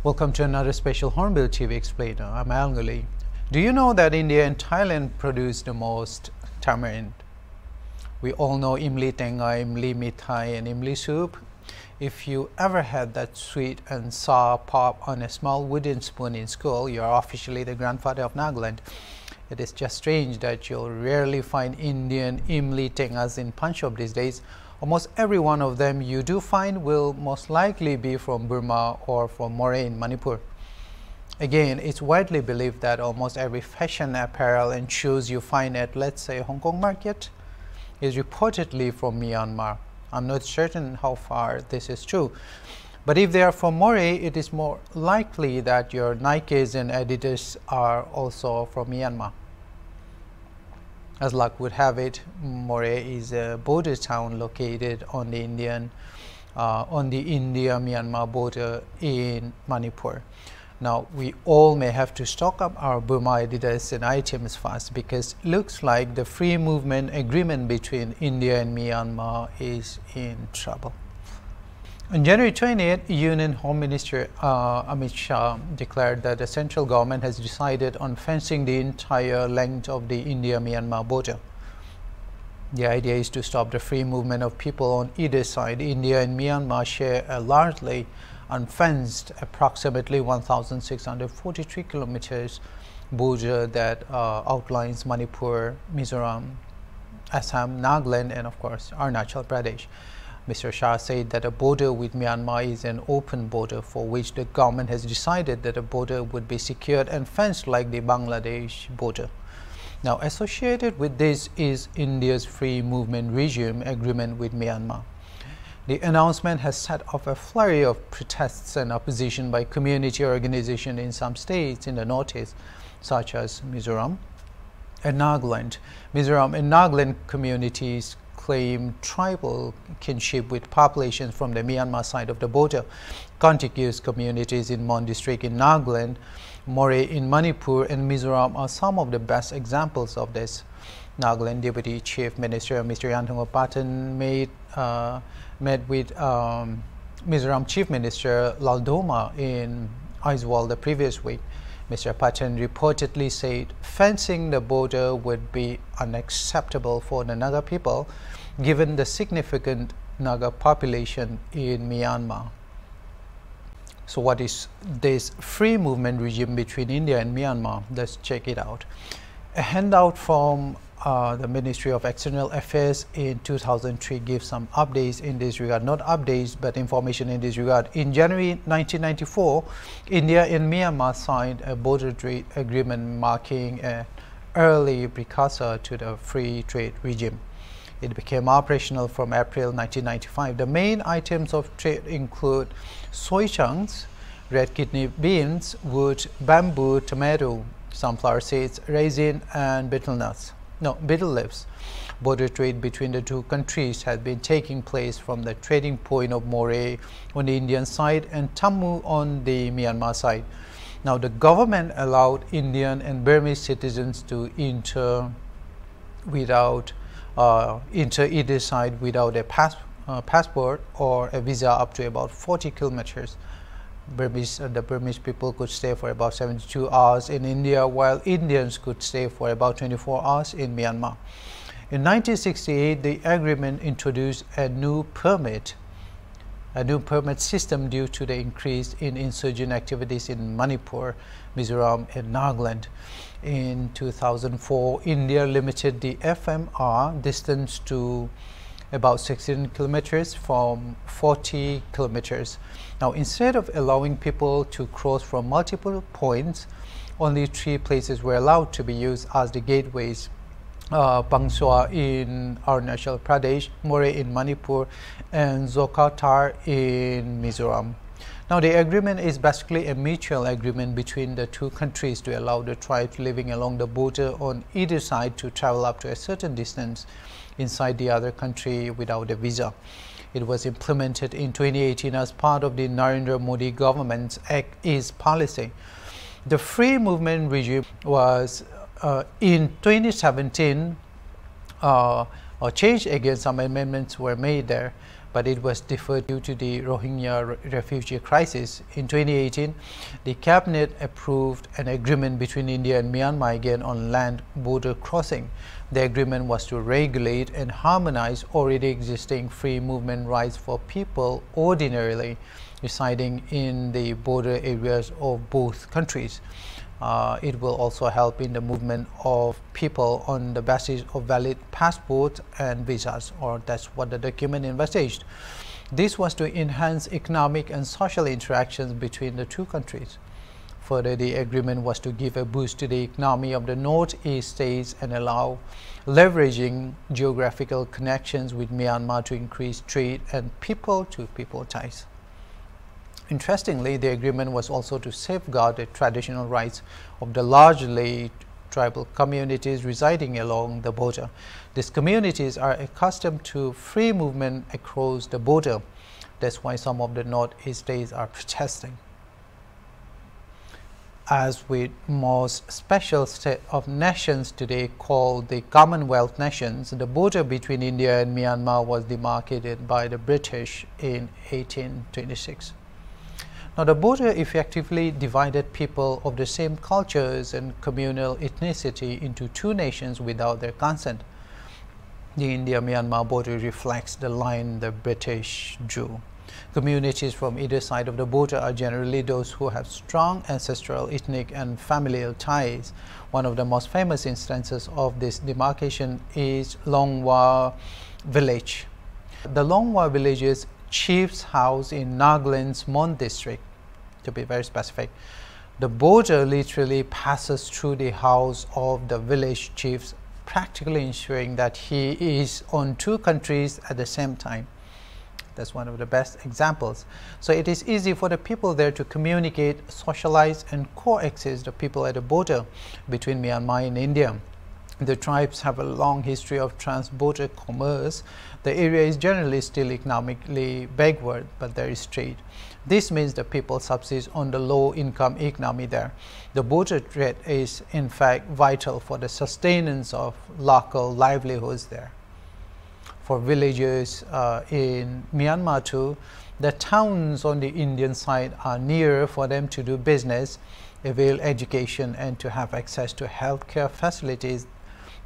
Welcome to another special Hornbill TV explainer. I'm Algali. Do you know that India and Thailand produce the most tamarind? We all know imli tengai, imli mithai, and imli soup. If you ever had that sweet and sour pop on a small wooden spoon in school, you are officially the grandfather of Nagaland. It is just strange that you'll rarely find Indian imli tengas in pawn shop these days. Almost every one of them you do find will most likely be from Burma or from Moray in Manipur. Again, it's widely believed that almost every fashion apparel and shoes you find at, let's say, Hong Kong market is reportedly from Myanmar. I'm not certain how far this is true, but if they are from Moray, it is more likely that your Nikes and Adidas are also from Myanmar. As luck would have it, Moray is a border town located on the India-Myanmar border in Manipur. Now, we all may have to stock up our Burma Adidas and items fast because it looks like the free movement agreement between India and Myanmar is in trouble. On January 28, Union Home Minister Amit Shah declared that the central government has decided on fencing the entire length of the India-Myanmar border. The idea is to stop the free movement of people on either side. India and Myanmar share a largely unfenced, approximately 1,643 kilometers border that outlines Manipur, Mizoram, Assam, Nagaland, and of course Arunachal Pradesh. Mr. Shah said that a border with Myanmar is an open border for which the government has decided that a border would be secured and fenced like the Bangladesh border. Now, associated with this is India's free movement regime agreement with Myanmar. The announcement has set off a flurry of protests and opposition by community organizations in some states in the northeast, such as Mizoram and Nagaland. Mizoram and Nagaland communities claim tribal kinship with populations from the Myanmar side of the border. Contiguous communities in Mon district in Nagaland, Moray in Manipur, and Mizoram are some of the best examples of this. Nagaland Deputy Chief Minister Mr. Yanthong Patan met with Mizoram Chief Minister Laldoma in Aizawl the previous week. Mr. Patan reportedly said fencing the border would be unacceptable for the Naga people, given the significant Naga population in Myanmar. So what is this free movement regime between India and Myanmar? Let's check it out. A handout from the Ministry of External Affairs in 2003 gives some updates in this regard. Not updates, but information in this regard. In January 1994, India and Myanmar signed a border trade agreement marking an early precursor to the free trade regime. It became operational from April 1995. The main items of trade include soy chunks, red kidney beans, wood, bamboo, tomato, sunflower seeds, raisin, and betel leaves. Border trade between the two countries has been taking place from the trading point of Moray on the Indian side and Tammu on the Myanmar side. Now, the government allowed Indian and Burmese citizens to enter either side without a passport or a visa up to about 40 kilometers. The Burmese people could stay for about 72 hours in India, while Indians could stay for about 24 hours in Myanmar. In 1968, the agreement introduced a new permit system due to the increase in insurgent activities in Manipur, Mizoram, and Nagaland. In 2004, India limited the FMR distance to about 16 kilometers from 40 kilometers. Now, instead of allowing people to cross from multiple points, only 3 places were allowed to be used as the gateways: Bangsua in Arunachal Pradesh, Moray in Manipur, and Zokatar in Mizoram. Now, the agreement is basically a mutual agreement between the two countries to allow the tribes living along the border on either side to travel up to a certain distance inside the other country without a visa. It was implemented in 2018 as part of the Narendra Modi government's Act East policy. The free movement regime was in 2017 changed again. Some amendments were made there, but it was deferred due to the Rohingya refugee crisis. In 2018, the cabinet approved an agreement between India and Myanmar again on land border crossing. The agreement was to regulate and harmonize already existing free movement rights for people ordinarily residing in the border areas of both countries. It will also help in the movement of people on the basis of valid passports and visas, or that's what the document envisaged. This was to enhance economic and social interactions between the two countries. Further, the agreement was to give a boost to the economy of the northeast states and allow leveraging geographical connections with Myanmar to increase trade and people-to-people ties. Interestingly, the agreement was also to safeguard the traditional rights of the largely tribal communities residing along the border. These communities are accustomed to free movement across the border. That's why some of the northeast states are protesting. As with most special state of nations today called the Commonwealth nations, the border between India and Myanmar was demarcated by the British in 1826. Now, the border effectively divided people of the same cultures and communal ethnicity into two nations without their consent. The India-Myanmar border reflects the line the British drew. Communities from either side of the border are generally those who have strong ancestral, ethnic and familial ties. One of the most famous instances of this demarcation is Longwa village. The Longwa village's chief's house in Nagaland's Mon district, to be very specific. The border literally passes through the house of the village chiefs, practically ensuring that he is on two countries at the same time. That's one of the best examples. So it is easy for the people there to communicate, socialize and coexist the people at the border between Myanmar and India. The tribes have a long history of trans-border commerce. The area is generally still economically backward, but there is trade. This means the people subsist on the low-income economy there. The border trade is in fact vital for the sustenance of local livelihoods there. For villagers in Myanmar too, the towns on the Indian side are nearer for them to do business, avail education and to have access to healthcare facilities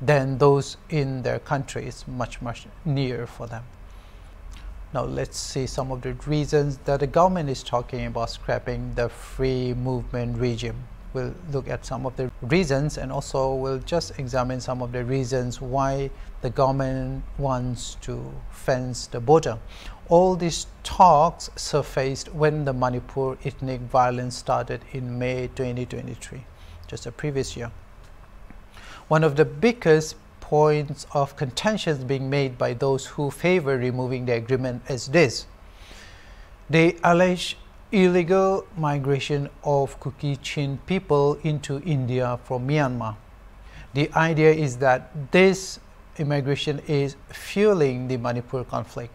than those in their countries, much nearer for them. Now let's see some of the reasons that the government is talking about scrapping the free movement regime. We'll look at some of the reasons and also we'll just examine some of the reasons why the government wants to fence the border. All these talks surfaced when the Manipur ethnic violence started in May 2023, just the previous year. One of the biggest points of contention being made by those who favor removing the agreement is this. They allege illegal migration of Kuki-Chin people into India from Myanmar. The idea is that this immigration is fueling the Manipur conflict.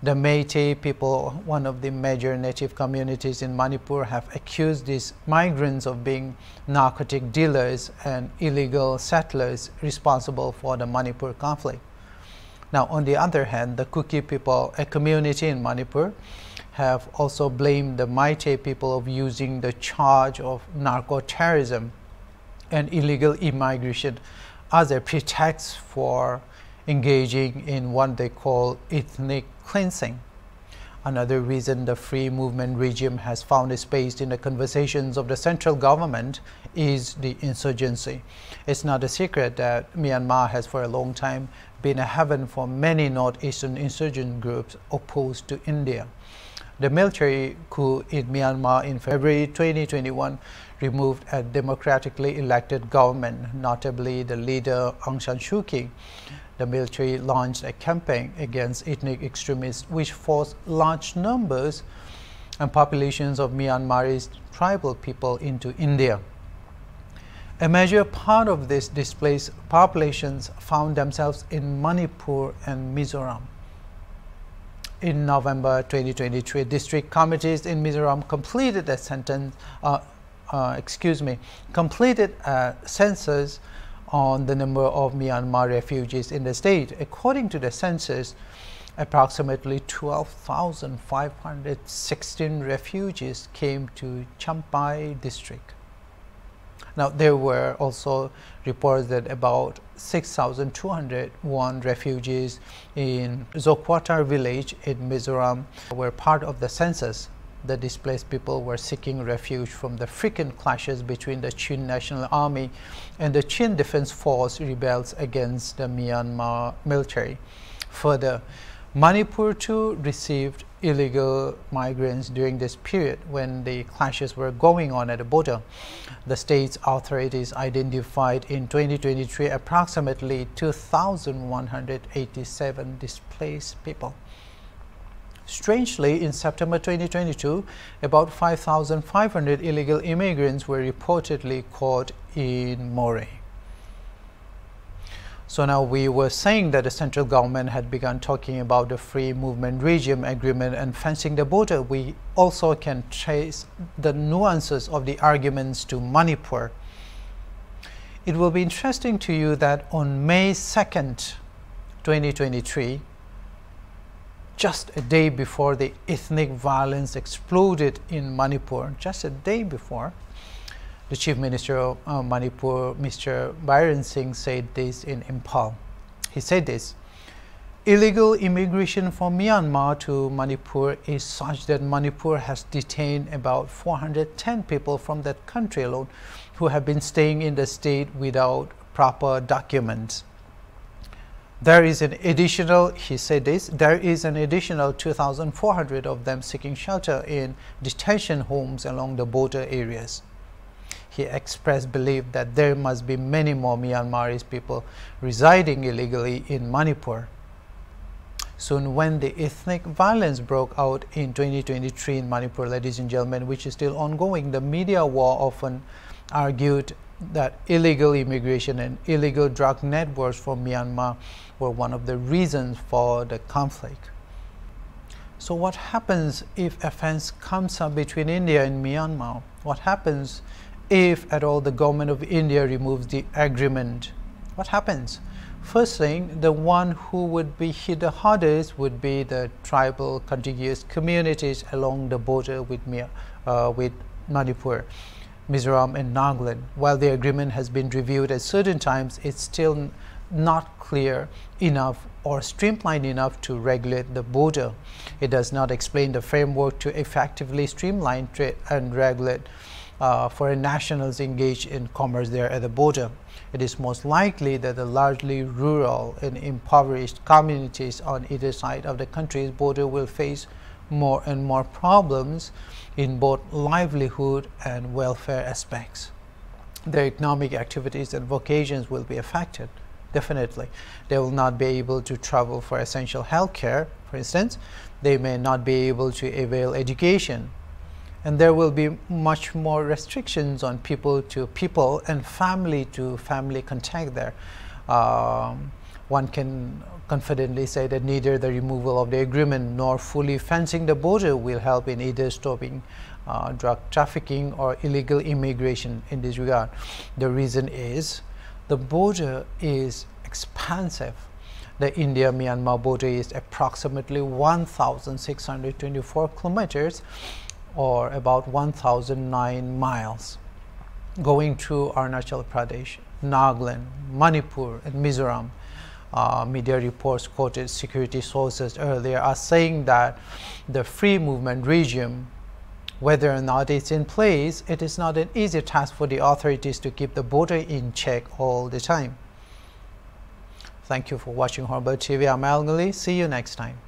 The Meitei people, one of the major native communities in Manipur, have accused these migrants of being narcotic dealers and illegal settlers responsible for the Manipur conflict. Now, on the other hand, the Kuki people, a community in Manipur, have also blamed the Meitei people of using the charge of narco-terrorism and illegal immigration as a pretext for engaging in what they call ethnic cleansing. Another reason the free movement regime has found a space in the conversations of the central government is the insurgency. It's not a secret that Myanmar has for a long time been a haven for many northeastern insurgent groups opposed to India. The military coup in Myanmar in February 2021 removed a democratically elected government, notably the leader Aung San Suu Kyi. The military launched a campaign against ethnic extremists which forced large numbers and populations of Myanmarese tribal people into India. A major part of these displaced populations found themselves in Manipur and Mizoram. In November 2023, district committees in Mizoram completed a census on the number of Myanmar refugees in the state. According to the census, approximately 12,516 refugees came to Champai district. Now, there were also reports that about 6,201 refugees in Zokwatar village in Mizoram were part of the census. The displaced people were seeking refuge from the frequent clashes between the Chin National Army and the Chin Defense Force rebels against the Myanmar military. Further, Manipur too received illegal migrants during this period when the clashes were going on at the border. The state's authorities identified in 2023 approximately 2,187 displaced people. Strangely, in September 2022, about 5,500 illegal immigrants were reportedly caught in Moreh. So now we were saying that the central government had begun talking about the free movement regime agreement and fencing the border. We also can trace the nuances of the arguments to Manipur. It will be interesting to you that on May 2nd, 2023, just a day before the ethnic violence exploded in Manipur, just a day before, the Chief Minister of Manipur, Mr. Byron Singh, said this in Impal. He said this: illegal immigration from Myanmar to Manipur is such that Manipur has detained about 410 people from that country alone who have been staying in the state without proper documents. There is an additional, he said this, there is an additional 2,400 of them seeking shelter in detention homes along the border areas. He expressed belief that there must be many more Myanmarese people residing illegally in Manipur. Soon, when the ethnic violence broke out in 2023 in Manipur, ladies and gentlemen, which is still ongoing, the media war often argued that illegal immigration and illegal drug networks from Myanmar were one of the reasons for the conflict. So what happens if a fence comes up between India and Myanmar? What happens if at all the government of India removes the agreement? What happens? First thing, the one who would be hit the hardest would be the tribal contiguous communities along the border with Manipur, Mizoram and Nagaland. While the agreement has been reviewed at certain times, it's still not clear enough or streamlined enough to regulate the border. It does not explain the framework to effectively streamline trade and regulate foreign nationals engaged in commerce there at the border. It is most likely that the largely rural and impoverished communities on either side of the country's border will face more and more problems in both livelihood and welfare aspects. Their economic activities and vocations will be affected. Definitely, they will not be able to travel for essential health care, for instance. They may not be able to avail education. And there will be much more restrictions on people to people and family to family contact there. One can confidently say that neither the removal of the agreement nor fully fencing the border will help in either stopping drug trafficking or illegal immigration in this regard. The reason is the border is expansive. The India-Myanmar border is approximately 1,624 kilometers or about 1,009 miles, going through Arunachal Pradesh, Nagaland, Manipur and Mizoram. Media reports quoted security sources earlier are saying that the free movement regime, whether or not it's in place, it is not an easy task for the authorities to keep the border in check all the time. Thank you for watching HornbillTV. I'm Al Ghali. See you next time.